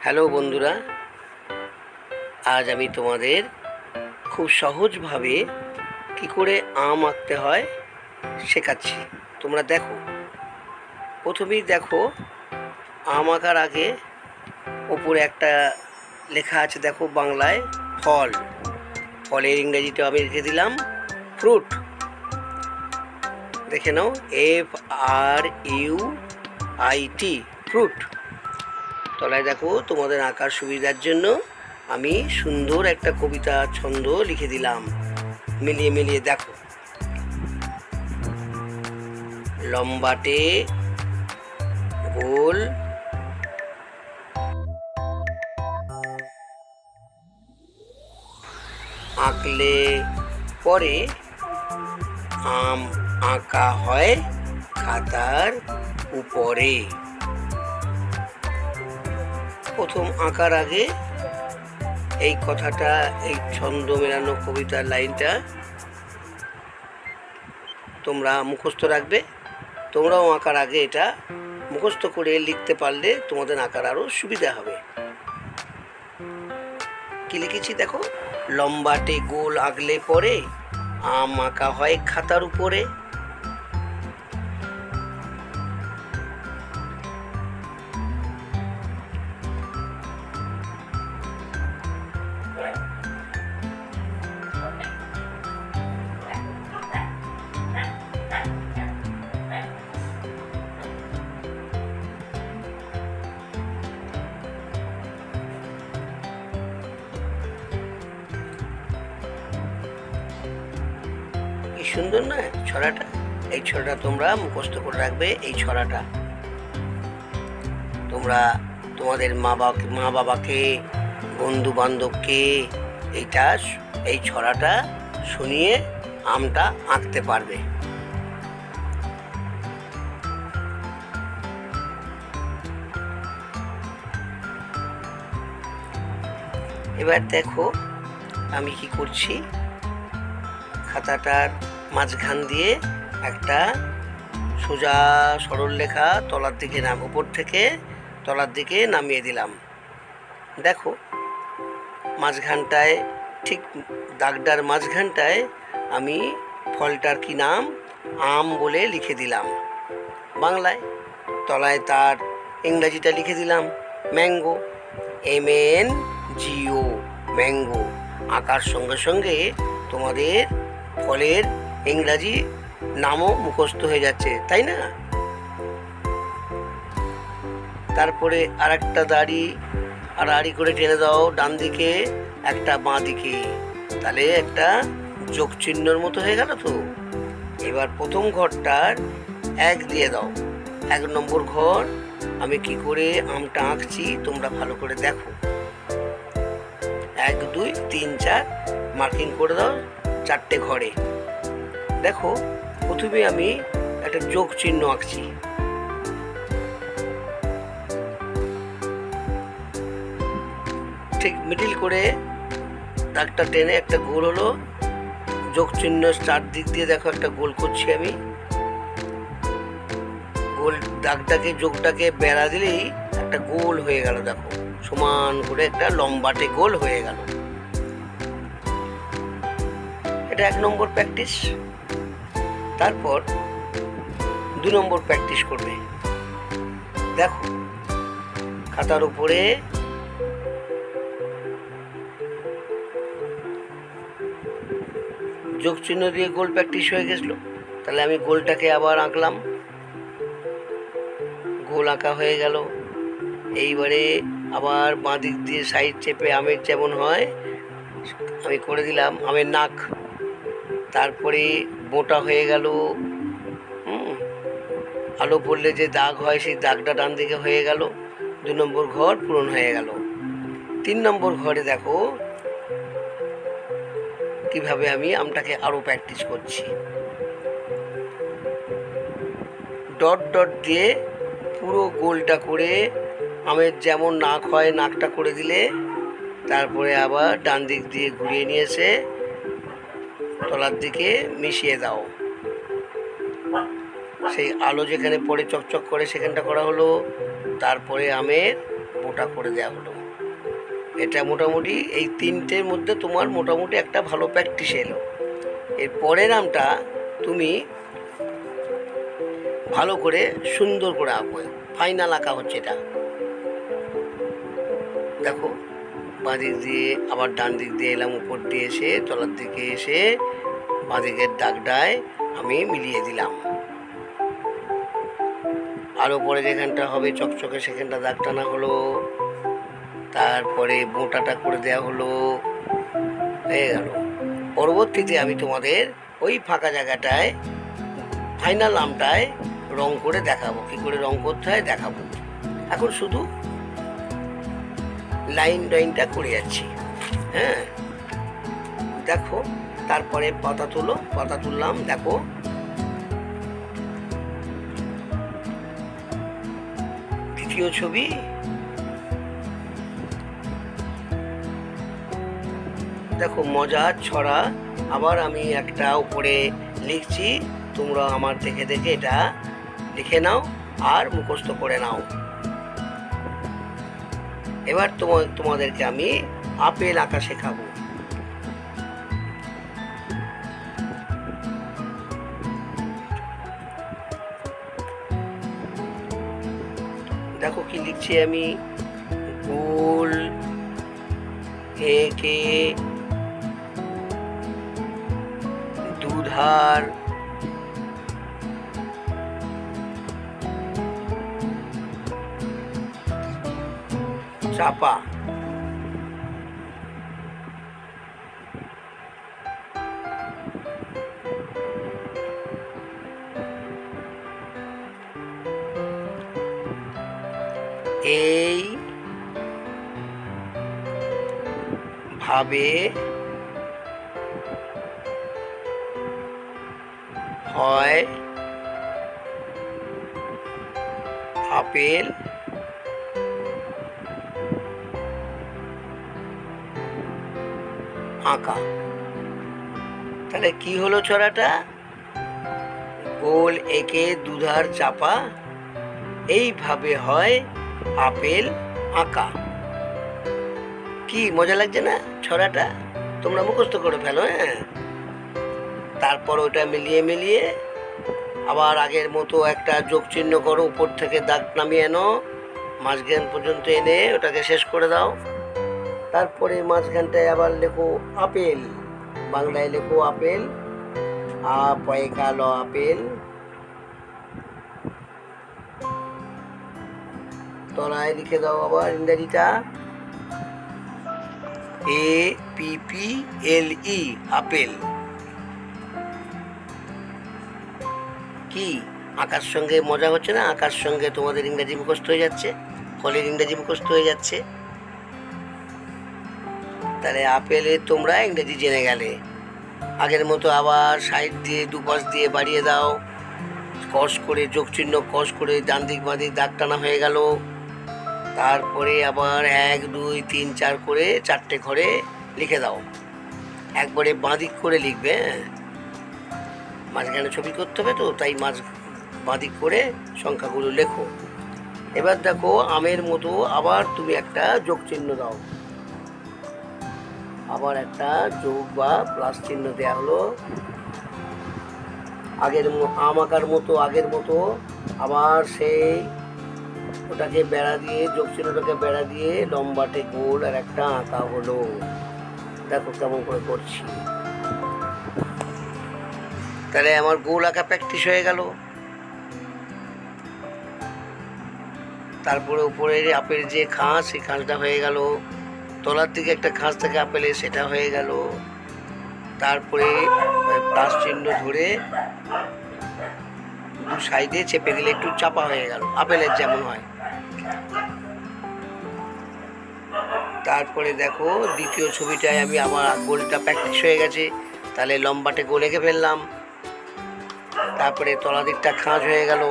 Hello বন্ধুরা, আজ আমি তোমাদের খুব সহজভাবে কি করে আম আঁকতে হয় শেখাচ্ছি। তোমরা দেখো, প্রথমেই দেখো, আম আঁকার আগে ওপরে একটা লেখা আছে, দেখো বাংলায় ফল, ফলের ইংরেজিতে আমি লিখে দিলাম ফ্রুট। দেখে নাও, FRUIT, ফ্রুট। তলায় দেখো, তোমাদের আঁকার সুবিধার জন্য আমি সুন্দর একটা কবিতা ছন্দ লিখে দিলাম। মিলিয়ে মিলিয়ে দেখো, লম্বাটে গোল আঁকলে পরে আম আঁকা হয় খাতার উপরে। প্রথম আঁকার আগে এই কথাটা, এই ছন্দ মেলানো কবিতার লাইনটা তোমরা মুখস্থ রাখবে। তোমরাও আঁকার আগে এটা মুখস্থ করে লিখতে পারলে তোমাদের আঁকার আরও সুবিধা হবে। কি লিখেছি দেখো, লম্বাটে গোল আঁকলে পরে আম আঁকা হয় খাতার উপরে। কি সুন্দর না ছড়াটা? এই ছড়াটা তোমরা মুখস্থ করে রাখবে। এই ছড়াটা তোমরা তোমাদের মা বাবাকে, বন্ধু বান্ধবকে এই ছড়াটা শুনিয়ে আমটা আঁকতে পারবে। এবার দেখো আমি কি করছি, খাতাটার মাঝখান দিয়ে একটা সোজা সরল রেখা তলার দিকে উপর থেকে তলার দিকে নামিয়ে দিলাম। দেখো মাঝখানটায়, ঠিক দাগটার মাঝখানটায় আমি ফলটার কি নাম, আম বলে লিখে দিলাম বাংলায়। তলায় তার ইংরাজিটা লিখে দিলাম ম্যাঙ্গো, MNGO, ম্যাঙ্গো। আঁকার সঙ্গে সঙ্গে তোমাদের ফলের ইংরাজি নামও মুখস্থ হয়ে যাচ্ছে, তাই না? তারপরে আর একটা আড়াআড়ি করে টেনে দাও ডান দিকে, একটা বাঁ দিকে, তাহলে একটা যোগ চিহ্নর মতো হয়ে গেল তো। এবার প্রথম ঘরটার 1 দিয়ে দাও, 1 নম্বর ঘর। আমি কি করে আমটা আঁকছি তোমরা ভালো করে দেখো। 1 2 3 4 মার্কিং করে দাও 4টে ঘরে। দেখো প্রথমে আমি একটা যোগ চিহ্ন আঁকছি। ঠিক মিডিল করে দাগটা টেনে একটা গোল হলো, যোগ চিহ্ন 4 দিক দিয়ে দেখো একটা গোল করছি আমি। গোল দাগটাকে, যোগটাকে বেড়া দিলেই একটা গোল হয়ে গেল। দেখো সমান করে একটা লম্বাটে গোল হয়ে গেল। এটা 1 নম্বর প্র্যাকটিস। তারপর 2 নম্বর প্র্যাকটিস করবে। দেখো খাতার উপরে যোগ চিহ্ন দিয়ে গোল প্র্যাকটিস হয়ে গেছিল, তাহলে আমি গোলটাকে আবার আঁকলাম। গোল আঁকা হয়ে গেল। এইবারে আবার বাঁ দিক দিয়ে সাইড চেপে আমের যেমন হয় আমি করে দিলাম আমের নাক। তারপরে বোঁটা হয়ে গেল। আলো পড়লে যে দাগ হয় সেই দাগটা ডান দিকে হয়ে গেল। 2 নম্বর ঘর পূরণ হয়ে গেল। 3 নম্বর ঘরে দেখো কিভাবে আমি আমটাকে আরো প্র্যাকটিস করছি। ডট ডট দিয়ে পুরো গোলটা করে আমের যেমন নাক হয় নাকটা করে দিলে, তারপরে আবার ডান দিক দিয়ে ঘুরিয়ে নিয়ে এসে তলার দিকে মিশিয়ে দাও। সেই আলো যেখানে পড়ে চকচক করে সেখানটা করা হলো, তারপরে আমের বোটা করে দেওয়া হলো। এটা মোটামুটি এই তিনটের মধ্যে তোমার মোটামুটি একটা ভালো প্র্যাকটিস এলো। এর পরের আমটা তুমি ভালো করে সুন্দর করে আঁকো, ফাইনাল আঁকা হচ্ছে এটা। দেখো বাঁ দিক দিয়ে আবার ডান দিক দিয়ে এলাম, উপর দিয়ে এসে তলার দিকে এসে বাঁ দিকের দাগটায় আমি মিলিয়ে দিলাম। আর ওপরে যেখানটা হবে চকচকে সেখানটা দাগ টানা হলো, তারপরে মোটাটা করে দেওয়া হলো, হয়ে গেল। পরবর্তীতে আমি তোমাদের ওই ফাঁকা জায়গাটায় ফাইনাল আমটায় রং করে দেখাবো, কী করে রং করতে হয় দেখাবো। এখন শুধু লাইন ড্রয়িংটা করে যাচ্ছি। হ্যাঁ দেখো, তারপরে পাতা তুলো, পাতা তুললাম। দেখো দ্বিতীয় ছবি, দেখো মজার ছড়া। আবার আমি একটা উপরে লিখছি, তোমরা আমার দেখে দেখে এটা লিখে নাও আর মুখস্থ করে নাও। এবার তোমাদেরকে আমি আপেল আঁকা শেখাবো। দেখো কি লিখছি আমি, গোল একে দুধার চাপা। এই ভাবে হয় আপেল আঁকা। তাহলে কি হলো ছড়াটা, গোল একে দুধার চাপা, এইভাবে হয় আপেল আঁকা। কি মজা লাগছে না ছড়াটা? তোমরা মুখস্থ করে ফেলো। হ্যাঁ, তারপর ওটা মিলিয়ে মিলিয়ে আবার আগের মতো একটা যোগ চিহ্ন করো, উপর থেকে দাগ নামিয়ে এনো, মাঝখান পর্যন্ত এনে ওটাকে শেষ করে দাও। তারপরে মাঝখানটায় আবার লেখো আপেল, বাংলায় লেখো আপেল, আ পয়কা ল আপেল। তলায় লিখে দাও আবার ইংরেজিটা APPLE আপেল। কি আঁকার সঙ্গে মজা হচ্ছে না? আঁকার সঙ্গে তোমাদের ইংরেজি মুখস্থ হয়ে যাচ্ছে, ফলের ইংরেজি মুখস্থ হয়ে যাচ্ছে। তাহলে আপেলে তোমরা ইংরেজি জেনে গেলে। আগের মতো আবার সাইড দিয়ে দুপাশ দিয়ে বাড়িয়ে দাও, কস করে যোগ চিহ্ন কস করে ডান দিক বাঁ দিক দাগ টানা হয়ে গেল। তারপরে আবার 1 2 3 4 করে 4টে ঘরে লিখে দাও, একবারে বাঁ দিক করে লিখবে। মাঝখানে ছবি করতে হবে তো, তাই বাঁ দিক করে সংখ্যাগুলো লেখো। এবার দেখো আমের মতো আবার তুমি একটা যোগ চিহ্ন দাও, আবার একটা যোগ বা প্লাস চিহ্ন দেওয়া হলো। আগের আম আঁকার মতো আগের মতো আবার সেই ওটাকে বেড়া দিয়ে যোগ চিহ্নটাকে বেড়া দিয়ে লম্বাটে গোল আর একটা আঁকা হলো। দেখো কেমন করে করছি। তাহলে আমার গোল আঁকা প্র্যাকটিস হয়ে গেল। তারপরে উপরে আপেল যে খাঁজ, সেই খাঁজটা হয়ে গেল। তলার দিকে একটা খাঁজ থাকে আপেলের, সেটা হয়ে গেল। তারপরে প্লাস চিহ্ন ধরে দু সাইডে চেপে দিলে একটু চাপা হয়ে গেল, আপেলের যেমন হয়। তারপরে দেখো দ্বিতীয় ছবিটায় আমি আমার গোলটা প্র্যাকটিস হয়ে গেছে, তাহলে লম্বাটে গোল এঁকে ফেললাম। তারপরে তলা দিকটা খাঁজ হয়ে গেল।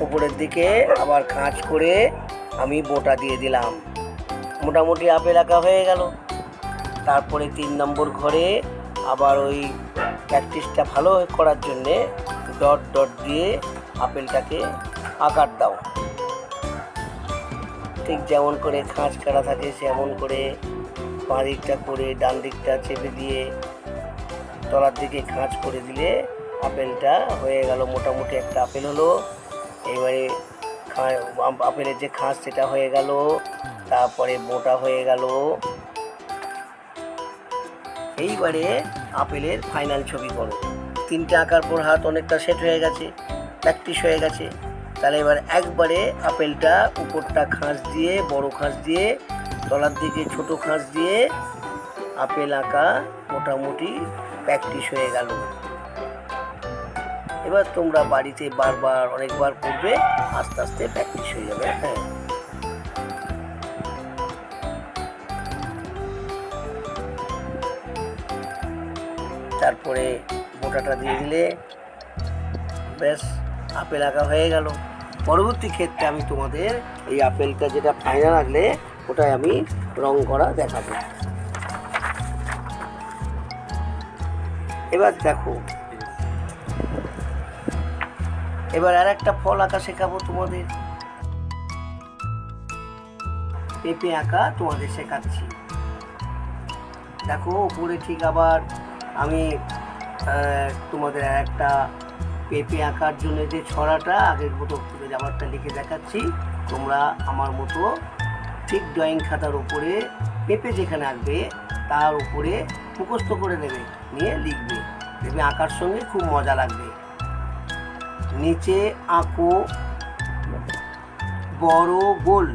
উপরের দিকে আবার খাঁজ করে আমি বোটা দিয়ে দিলাম। মোটামুটি আপেল আঁকা হয়ে গেল। তারপরে 3 নম্বর ঘরে আবার ওই প্র্যাকটিসটা ভালো করার জন্যে ডট ডট দিয়ে আপেলটাকে আকার দাও। ঠিক যেমন করে খাঁজ কাটা থাকে সেমন করে বাঁ দিকটা করে ডান দিকটা চেপে দিয়ে তলার দিকে খাঁজ করে দিলে আপেলটা হয়ে গেল। মোটামুটি একটা আপেল হলো। এবারে আপেলের যে খাঁজ সেটা হয়ে গেল, তারপরে বোটা হয়ে গেল। এইবারে আপেলের ফাইনাল ছবি করো। তিনটে আঁকার পর হাত অনেকটা সেট হয়ে গেছে, প্র্যাকটিস হয়ে গেছে। তাহলে এবার একবারে আপেলটা উপরটা খাঁজ দিয়ে, বড় খাঁজ দিয়ে, তলার দিকে ছোট খাঁজ দিয়ে আপেল আঁকা মোটামুটি প্র্যাকটিস হয়ে গেল। এবার তোমরা বাড়িতে বারবার অনেকবার করবে, আস্তে আস্তে প্র্যাকটিস হয়ে যাবে। হ্যাঁ, তারপরে মোটাটা দিয়ে দিলে ব্যাস আপেল আঁকা হয়ে গেল। পরবর্তী ক্ষেত্রে আমি তোমাদের এই আপেলটা যেটা ফাইনাল আঁকলে ওটাই আমি রং করা দেখাবো। এবার দেখো, এবার আর একটা ফল আঁকা শেখাবো তোমাদের। পেঁপে আঁকা তোমাদের শেখাচ্ছি। দেখো উপরে ঠিক আবার আমি তোমাদের একটা পেঁপে আঁকার জন্য যে ছড়াটা আগের মতো যাবারটা লিখে দেখাচ্ছি। তোমরা আমার মতো ঠিক ড্রয়িং খাতার উপরে পেঁপে যেখানে আঁকবে তার উপরে মুখস্থ করে নেবে, নিয়ে লিখবে। দেখবে আঁকার সঙ্গে খুব মজা লাগবে। নিচে আঁকো বড় গোল,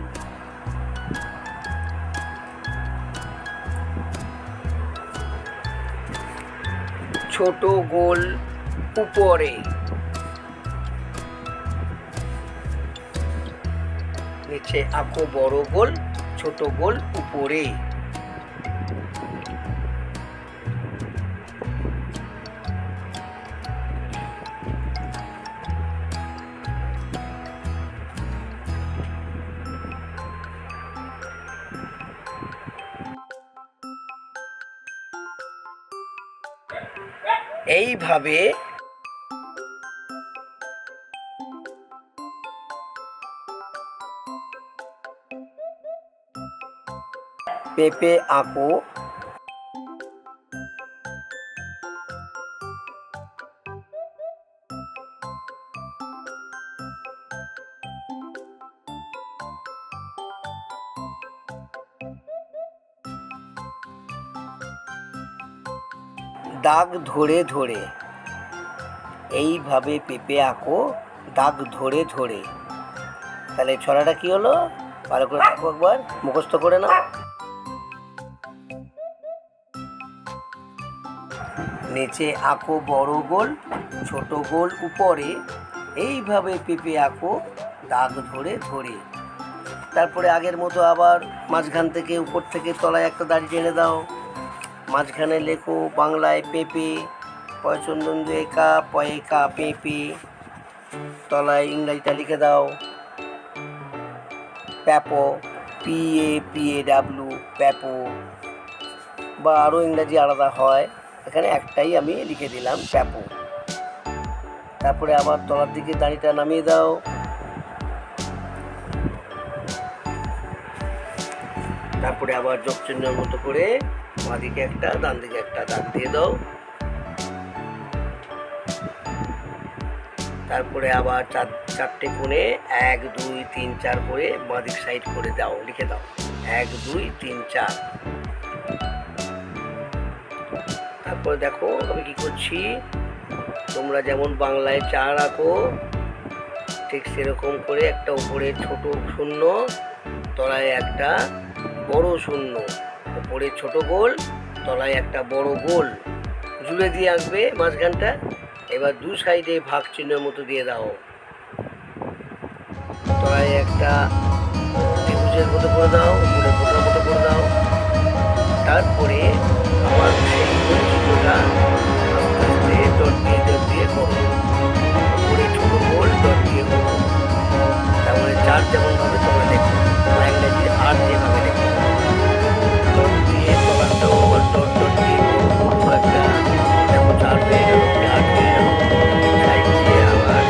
ছোট গোল উপরে, নিচে আঁকো বড় গোল, ছোট গোল উপরে। এইভাবে পেঁপে আঁকো, দাগ ধরে ধরে। এইভাবে পেঁপে আঁকো দাগ ধরে ধরে। তাহলে ছড়াটা কি হলো? ভালো করে দেখো, একবার মুখস্থ করে নাও। নিচে আঁকো বড় গোল, ছোট গোল উপরে। এইভাবে পেঁপে আঁকো দাগ ধরে ধরে। তারপরে আগের মতো আবার মাঝখান থেকে উপর থেকে তলায় একটা দাড়ি টেনে দাও। মাঝখানে লেখো বাংলায় পেঁপে, পয়চন্দন একা পয়েকা পেঁপে। তলায় ইংরাজিটা লিখে দাও প্যাপো, PAPAW প্যাপো, বা আরও ইংরাজি আলাদা হয়, এখানে একটাই আমি লিখে দিলাম প্যাপো। তারপরে আবার তলার দিকে দাড়িটা নামিয়ে দাও। তারপরে আবার যোগ চিহ্নের মতো করে বাঁ দিকে একটা ডান দিকে একটা দাগ দিয়ে দাও। তারপরে আবার চারটে কোণে 1 2 3 4 করে বাঁ দিক সাইড করে দাও, লিখে দাও 1 2 3 4। তারপরে দেখো আমি কি করছি, তোমরা যেমন বাংলায় 4 আঁকো ঠিক সেরকম করে একটা উপরে ছোট শূন্য, তলায় একটা বড় শূন্য, উপরে ছোট গোল, তলায় একটা বড় গোল জুড়ে দিয়ে আঁকবে মাঝখানটা। এবার দু সাইডে ভাগ চিহ্নের মতো দিয়ে দাও। তলায় একটা ত্রিভুজের মতো করে দাও, উপরে বোটার মতো করে দাও। তারপরে আবার সেই চিহ্নটা আস্তে আস্তে ডট দিয়ে করো, উপরে ছোট গোল ডট দিয়ে করো। তারপরে 4 যেমন ভাবে তোমরা লেখো, ইংরেজি 8 যেভাবে লেখো, ডট দিয়ে তলাটাও আবার ডট ডট দিয়ে করো একটা। দেখো 4 হয়ে গেল, 8 হয়ে গেল। সাইড দিয়ে আবার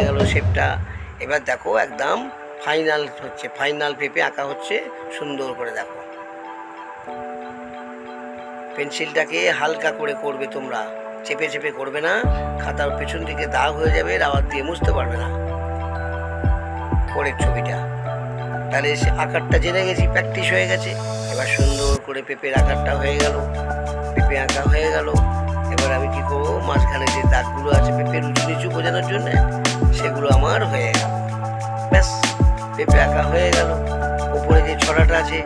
গেল শেপটা। এবার দেখো একদম ফাইনাল হচ্ছে, ফাইনাল পেঁপে আঁকা হচ্ছে সুন্দর করে। দেখো পেন্সিলটাকে হালকা করে করবে তোমরা, চেপে চেপে করবে না, খাতার পেছন দিকে দাগ হয়ে যাবে, রাবার দিয়ে মুছতে পারবে না পরের ছবিটা। তাহলে সে আকারটা জেনে গেছি, প্র্যাকটিস হয়ে গেছে। এবার সুন্দর করে পেঁপের আকারটা হয়ে গেল, পেঁপে আঁকা হয়ে গেল। এবার আমি কি করবো, মাঝখানে যে দাগগুলো আছে পেঁপের উঁচু নিচু বোঝানোর জন্য, সেগুলো আমার হয়ে গেল। ব্যাস, পেঁপে আঁকা হয়ে গেল। উপরে যে ছড়াটা আছে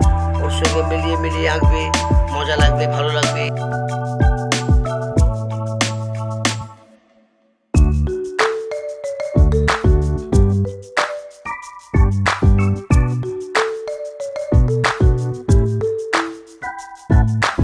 ওর সঙ্গে মিলিয়ে মিলিয়ে আঁকবে, মজা লাগবে, ভালো লাগবে।